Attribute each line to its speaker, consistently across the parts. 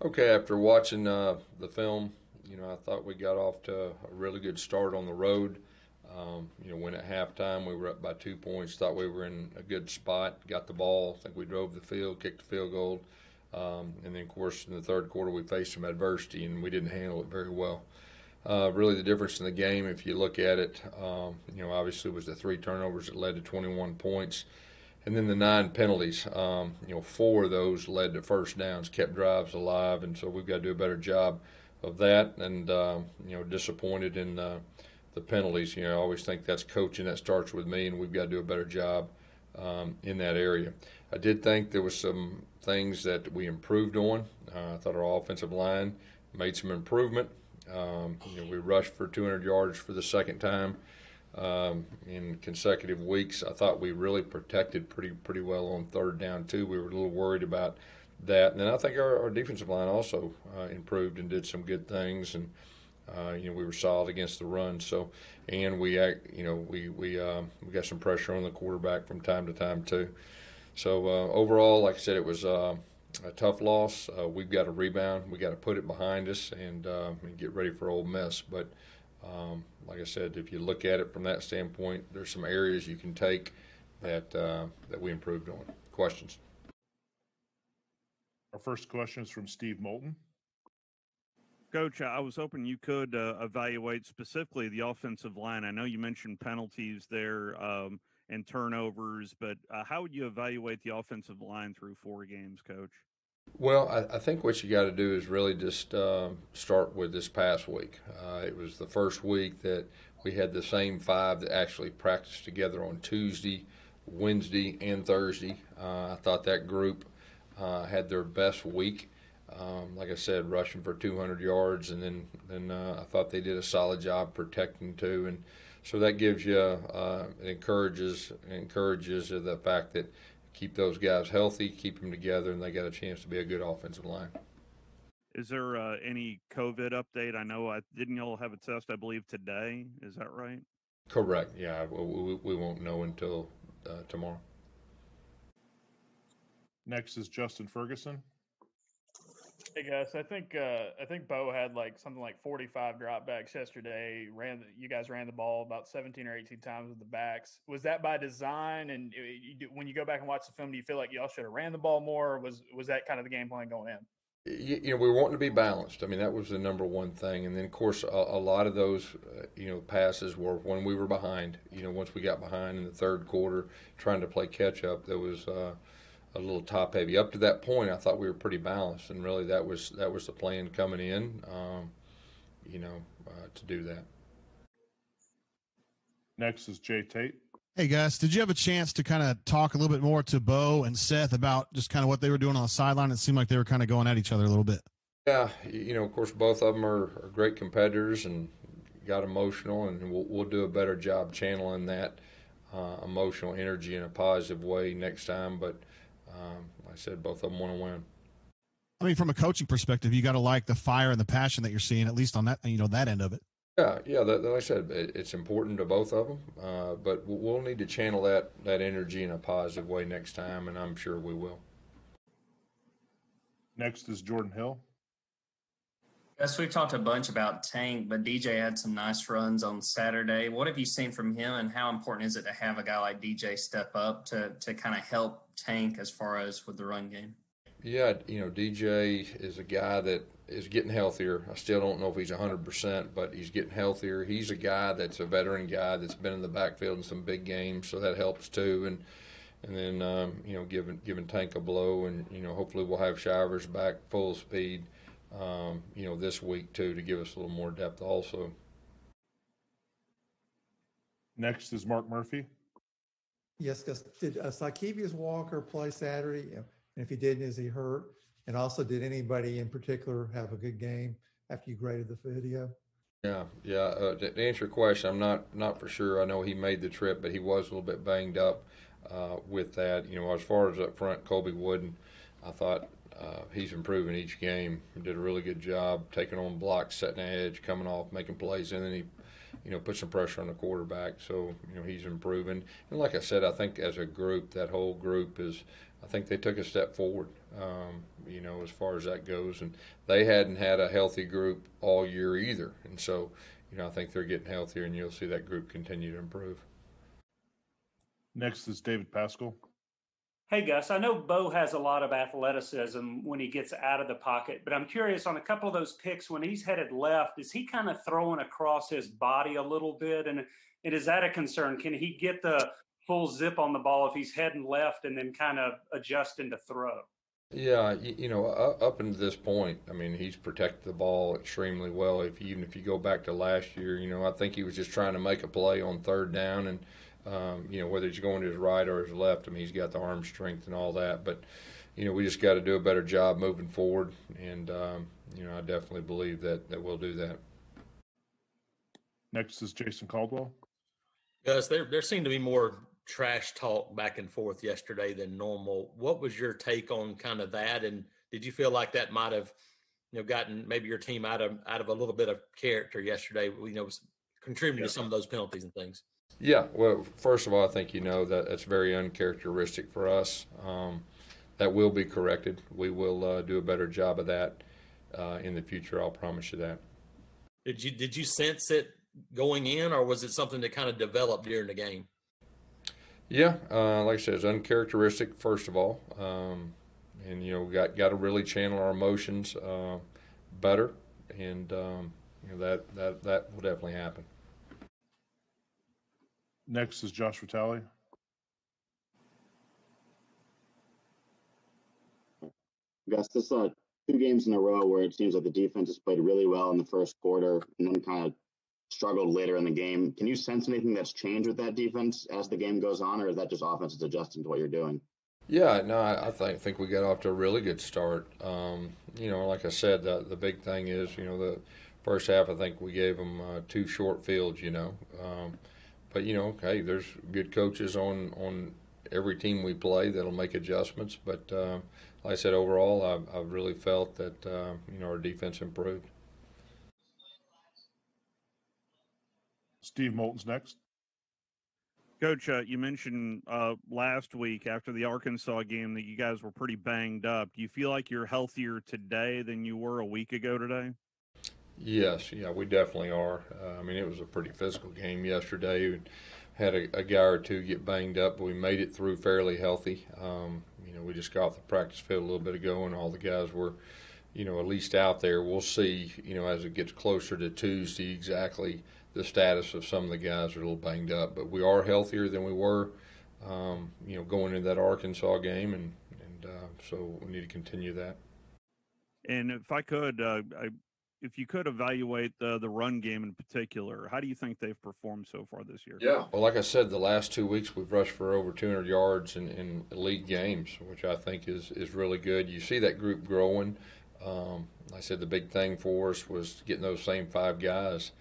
Speaker 1: Okay, after watching the film, I thought we got off to a really good start on the road. When at halftime we were up by 2 points, thought we were in a good spot, got the ball. I think we drove the field, kicked the field goal. And then, of course, in the third quarter, we faced some adversity and we didn't handle it very well. Really, the difference in the game, if you look at it, obviously was the three turnovers that led to 21 points. And then the nine penalties, four of those led to first downs, kept drives alive, and so we've got to do a better job of that. And disappointed in the penalties. I always think that's coaching that starts with me, and we've got to do a better job in that area. I did think there was some things that we improved on. I thought our offensive line made some improvement. We rushed for 200 yards for the second time in consecutive weeks. I thought we really protected pretty well on third down too. We were a little worried about that, and then I think our defensive line also improved and did some good things, and we were solid against the run. So, and we got some pressure on the quarterback from time to time too. So overall, like I said, it was a tough loss. We've got to rebound. We got to put it behind us and get ready for Ole Miss. But like I said, if you look at it from that standpoint, there's some areas you can take that we improved on. Questions?
Speaker 2: Our first question is from Steve Moulton.
Speaker 3: Coach, I was hoping you could evaluate specifically the offensive line. I know you mentioned penalties there and turnovers, but how would you evaluate the offensive line through 4 games, Coach?
Speaker 1: Well, I think what you got to do is really just start with this past week. It was the first week that we had the same 5 that actually practiced together on Tuesday, Wednesday, and Thursday. I thought that group had their best week. Like I said, rushing for 200 yards, and then I thought they did a solid job protecting too. And so that gives you, it encourages the fact that keep those guys healthy, keep them together, and they got a chance to be a good offensive line.
Speaker 3: Is there any COVID update? I know didn't y'all have a test, I believe, today. Is that right?
Speaker 1: Correct. Yeah, we won't know until tomorrow.
Speaker 2: Next is Justin Ferguson.
Speaker 4: Hey guys, I think Bo had something like 45 dropbacks yesterday. You guys ran the ball about 17 or 18 times with the backs. Was that by design? And when you go back and watch the film, do you feel like y'all should have ran the ball more? Or was that kind of the game plan going in?
Speaker 1: We were wanting to be balanced. I mean, that was the number one thing. And then, of course, a lot of those, passes were when we were behind. Once we got behind in the third quarter, trying to play catch up, there was a little top heavy. Up to that point, I thought we were pretty balanced, and really that was the plan coming in, to do that.
Speaker 2: Next is Jay Tate.
Speaker 5: Hey guys, did you have a chance to kind of talk a little bit more to Bo and Seth about just kind of what they were doing on the sideline? It seemed like they were kind of going at each other a little bit.
Speaker 1: Yeah, of course, both of them are great competitors and got emotional, and we'll do a better job channeling that emotional energy in a positive way next time. But like I said, both of them want to win.
Speaker 5: I mean, from a coaching perspective, you got to like the fire and the passion that you're seeing, at least on that, that end of it.
Speaker 1: Yeah. Like I said, it's important to both of them, but we'll need to channel that energy in a positive way next time, and I'm sure we will.
Speaker 2: Next is Jordan Hill.
Speaker 6: Yes, we've talked a bunch about Tank, but DJ had some nice runs on Saturday. What have you seen from him, and how important is it to have a guy like DJ step up to kind of help Tank as far as with the run game?
Speaker 1: Yeah, DJ is a guy that is getting healthier. I still don't know if he's 100%, but he's getting healthier. He's a guy that's a veteran guy that's been in the backfield in some big games, so that helps too. And then giving Tank a blow, and hopefully we'll have Shivers back full speed. This week too, to give us a little more depth also.
Speaker 2: Next is Mark Murphy.
Speaker 7: Yes, because did Sykevius Walker play Saturday? And if he didn't, is he hurt? And also, did anybody in particular have a good game after you graded the video?
Speaker 1: Yeah. To answer your question, I'm not for sure. I know he made the trip, but he was a little bit banged up with that. As far as up front, Colby Wooden, I thought he's improving each game. He did a really good job taking on blocks, setting the edge, coming off, making plays, and then he put some pressure on the quarterback. So, he's improving. And like I said, I think as a group, that whole group I think they took a step forward. as far as that goes. And they hadn't had a healthy group all year either. And so, I think they're getting healthier, and you'll see that group continue to improve.
Speaker 2: Next is David Pascal.
Speaker 8: Hey, Gus, I know Bo has a lot of athleticism when he gets out of the pocket, but I'm curious on a couple of those picks when he's headed left, is he kind of throwing across his body a little bit? And is that a concern? Can he get the full zip on the ball if he's heading left and then kind of adjusting to throw?
Speaker 1: Yeah, up until this point, I mean, he's protected the ball extremely well. Even if you go back to last year, I think he was just trying to make a play on third down, and whether he's going to his right or his left, I mean, he's got the arm strength and all that. But we just got to do a better job moving forward, and I definitely believe that we'll do that.
Speaker 2: Next is Jason Caldwell.
Speaker 9: Gus, there seemed to be more trash talk back and forth yesterday than normal. What was your take on kind of that? And did you feel like that might have, gotten maybe your team out of a little bit of character yesterday, contributing to some of those penalties and things?
Speaker 1: Yeah, well, first of all, I think that it's very uncharacteristic for us. That will be corrected. We will do a better job of that in the future. I'll promise you that.
Speaker 9: Did you sense it going in, or was it something that kind of developed during the game? Yeah,
Speaker 1: like I said, it's uncharacteristic, first of all. And, got to really channel our emotions better. And, that will definitely happen.
Speaker 2: Next is Josh Vitale.
Speaker 10: Gus, this 2 games in a row where it seems like the defense has played really well in the first quarter and then kind of struggled later in the game. Can you sense anything that's changed with that defense as the game goes on, or is that just offense that's adjusting to what you're doing?
Speaker 1: Yeah, no, I think we got off to a really good start. Like I said, the big thing is, the first half, I think we gave them 2 short fields, but, hey, there's good coaches on every team we play that'll make adjustments. But like I said, overall, I really felt that, our defense improved.
Speaker 2: Steve Moulton's next.
Speaker 3: Coach, you mentioned last week after the Arkansas game that you guys were pretty banged up. Do you feel like you're healthier today than you were a week ago today?
Speaker 1: Yes, yeah, we definitely are. I mean, it was a pretty physical game yesterday. We had a guy or two get banged up, but we made it through fairly healthy. We just got off the practice field a little bit ago, and all the guys were, at least out there. We'll see, as it gets closer to Tuesday exactly the status of some of the guys are a little banged up, but we are healthier than we were, going into that Arkansas game, and so we need to continue that.
Speaker 3: And if I could, if you could evaluate the run game in particular, how do you think they've performed so far this year?
Speaker 1: Yeah, well, like I said, the last 2 weeks we've rushed for over 200 yards in league games, which I think is really good. You see that group growing. Like I said, the big thing for us was getting those same 5 guys.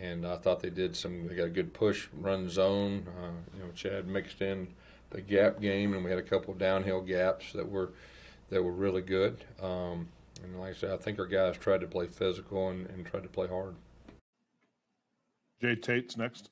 Speaker 1: And I thought they got a good push run zone. Chad mixed in the gap game, and we had a couple of downhill gaps that were really good. And like I said, I think our guys tried to play physical and tried to play hard.
Speaker 2: Jay Tate's next.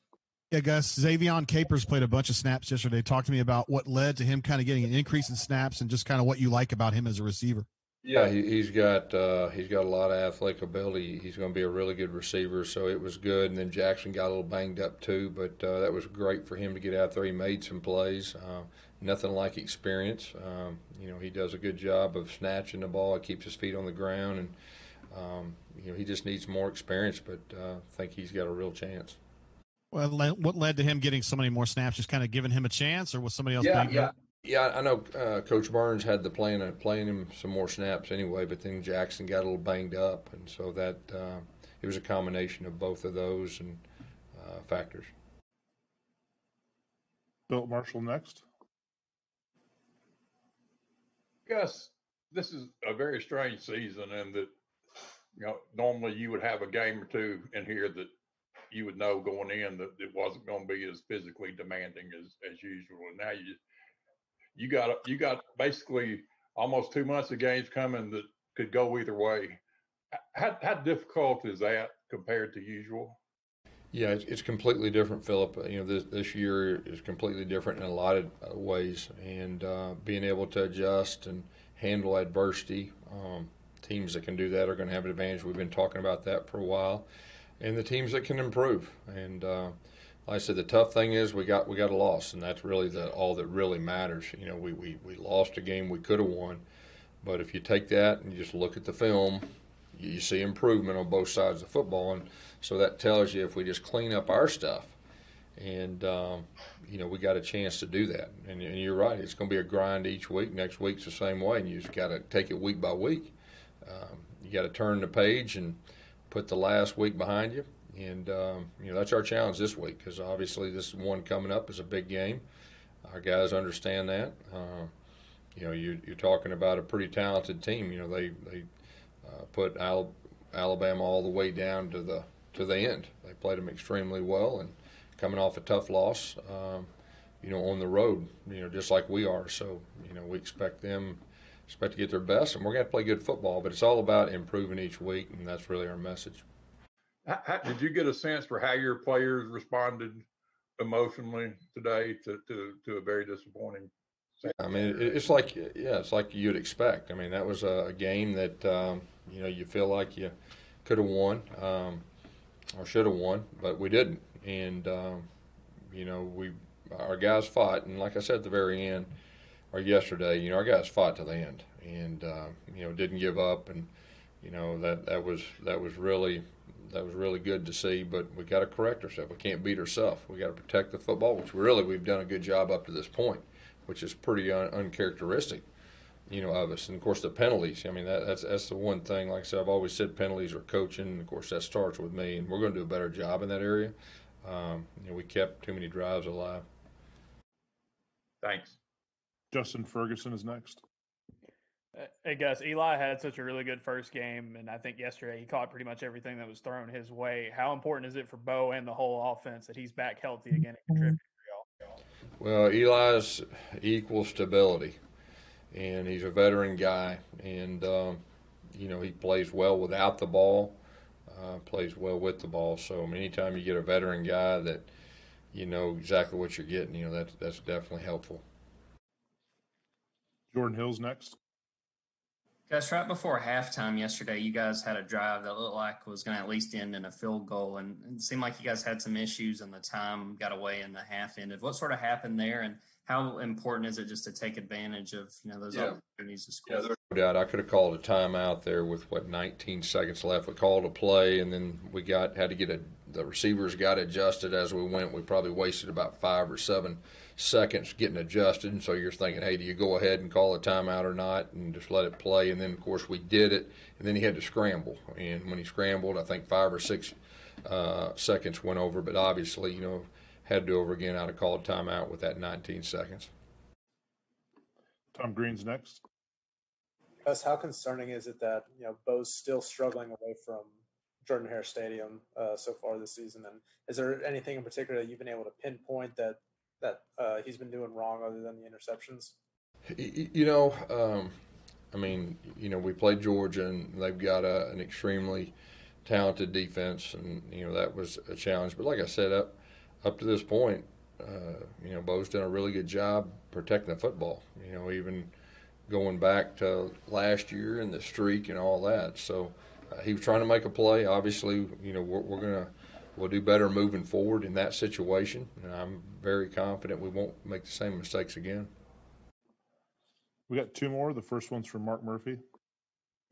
Speaker 5: Yeah, Gus, Xavion Capers played a bunch of snaps yesterday. Talk to me about what led to him kind of getting an increase in snaps and just kind of what you like about him as a receiver.
Speaker 1: Yeah, he's got a lot of athletic ability. He's going to be a really good receiver, so it was good. And then Jackson got a little banged up too, but that was great for him to get out there. He made some plays. Nothing like experience. He does a good job of snatching the ball. He keeps his feet on the ground, and he just needs more experience. But I think he's got a real chance.
Speaker 5: Well, what led to him getting so many more snaps? Just kind of giving him a chance, or was somebody else?
Speaker 1: Yeah, I know Coach Burns had the plan of playing him some more snaps anyway, but then Jackson got a little banged up, and so that it was a combination of both of those and factors.
Speaker 2: Bill Marshall next.
Speaker 11: Gus, this is a very strange season, and that normally you would have a game or two in here that you would know going in that it wasn't going to be as physically demanding as usual, and now you got basically almost 2 months of games coming that could go either way. How difficult is that compared to usual?
Speaker 1: Yeah, it's completely different, Philip. This year is completely different in a lot of ways, and being able to adjust and handle adversity. Teams that can do that are going to have an advantage. We've been talking about that for a while, and the teams that can improve. And like I said, the tough thing is we got a loss, and that's really all that really matters. You know, we lost a game we could have won, but if you take that and you just look at the film, you see improvement on both sides of football, and so that tells you if we just clean up our stuff, and you know, we got a chance to do that. And you're right, it's going to be a grind each week. Next week's the same way, and you just got to take it week by week. You got to turn the page and put the last week behind you, and you know, that's our challenge this week, because obviously this one coming up is a big game. Our guys understand that. You know, you're talking about a pretty talented team. You know, they put Alabama all the way down to the end. They played them extremely well, and coming off a tough loss, you know, on the road, you know, just like we are. So, you know, we expect to get their best, and we're going to play good football, but it's all about improving each week, and that's really our message.
Speaker 11: Did you get a sense for how your players responded emotionally today to a very disappointing?
Speaker 1: I mean, it's like you'd expect. I mean, that was a game that you know, you feel like you could have won or should have won, but we didn't. And you know, our guys fought, and like I said at the very end, or yesterday, you know, our guys fought to the end, and you know, didn't give up, and you know, that was really good to see. But we got to correct ourselves. We can't beat ourselves. We got to protect the football, which we've done a good job up to this point, which is pretty uncharacteristic, you know, of us. And of course, the penalties. I mean, that's the one thing. Like I said, I've always said penalties are coaching. And of course, that starts with me, and we're going to do a better job in that area. You know, we kept too many drives alive.
Speaker 11: Thanks.
Speaker 2: Justin Ferguson is next.
Speaker 4: Hey, Gus, Eli had such a really good first game, and I think yesterday he caught pretty much everything that was thrown his way. How important is it for Bo and the whole offense that he's back healthy again and contributing for y'all?
Speaker 1: Well, Eli's equal stability, and he's a veteran guy, and you know, he plays well without the ball, plays well with the ball. So anytime you get a veteran guy that you know exactly what you're getting, you know, that's definitely helpful.
Speaker 2: Jordan Hill's next.
Speaker 6: Gus, right before halftime yesterday, you guys had a drive that looked like was going to at least end in a field goal, and it seemed like you guys had some issues and the time got away and the half ended. What sort of happened there, and how important is it just to take advantage of, you know, those opportunities to score?
Speaker 1: Yeah, no doubt. I could have called a timeout there with 19 seconds left. We called a play, and then we had to get the receivers got adjusted as we went. We probably wasted about 5 or 7 seconds getting adjusted, and so you're thinking, hey, do you go ahead and call a timeout or not and just let it play? And then of course we did it, and then he had to scramble, and when he scrambled, I think 5 or 6 seconds went over, but obviously, you know, had to do over again. I'd have called timeout with that 19 seconds.
Speaker 2: Tom Green's next.
Speaker 12: Gus, how concerning is it that, you know, Bo's still struggling away from Jordan Hare Stadium so far this season? And is there anything in particular that you've been able to pinpoint that he's been doing wrong other than the interceptions?
Speaker 1: You know, I mean, you know, we played Georgia, and they've got an extremely talented defense, and you know, that was a challenge. But like I said, up to this point, you know, Bo's done a really good job protecting the football. You know, even going back to last year and the streak and all that. So he was trying to make a play. Obviously, you know, we'll do better moving forward in that situation, and I'm very confident we won't make the same mistakes again.
Speaker 2: We got 2 more. The first one's from Mark Murphy.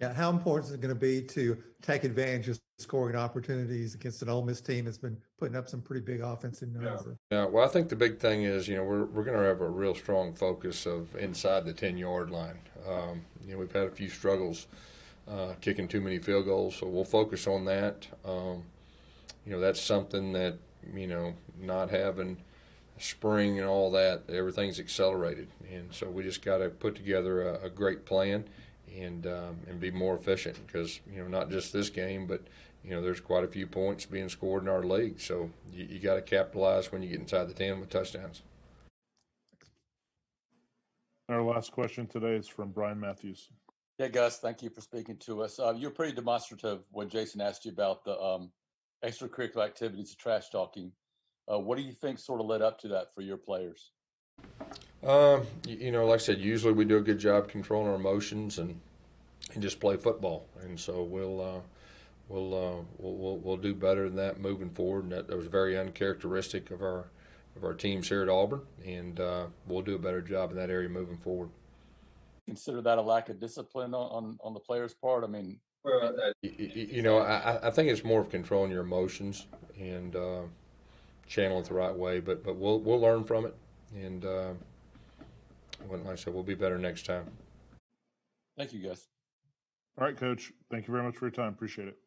Speaker 7: Yeah, how important is it going to be to take advantage of scoring opportunities against an Ole Miss team that's been putting up some pretty big offensive numbers?
Speaker 1: Yeah, well, I think the big thing is, you know, we're going to have a real strong focus of inside the 10-yard line. You know, we've had a few struggles kicking too many field goals, so we'll focus on that. You know, that's something that, you know, not having spring and all that, everything's accelerated, and so we just got to put together a great plan and be more efficient, because, you know, not just this game, but, you know, there's quite a few points being scored in our league, so you got to capitalize when you get inside the 10 with touchdowns.
Speaker 2: Our last question today is from Brian Matthews.
Speaker 13: Yeah, Gus, thank you for speaking to us. You were pretty demonstrative when Jason asked you about the extracurricular activities of trash talking. What do you think sort of led up to that for your players?
Speaker 1: Like I said, usually we do a good job controlling our emotions and just play football. And so we'll do better than that moving forward. And that was very uncharacteristic of our teams here at Auburn. And we'll do a better job in that area moving forward.
Speaker 13: Consider that a lack of discipline on the players' part? I mean,
Speaker 1: I think it's more of controlling your emotions and channel it the right way. But we'll learn from it. And like I said, we'll be better next time.
Speaker 13: Thank you, guys.
Speaker 2: All right, Coach. Thank you very much for your time. Appreciate it.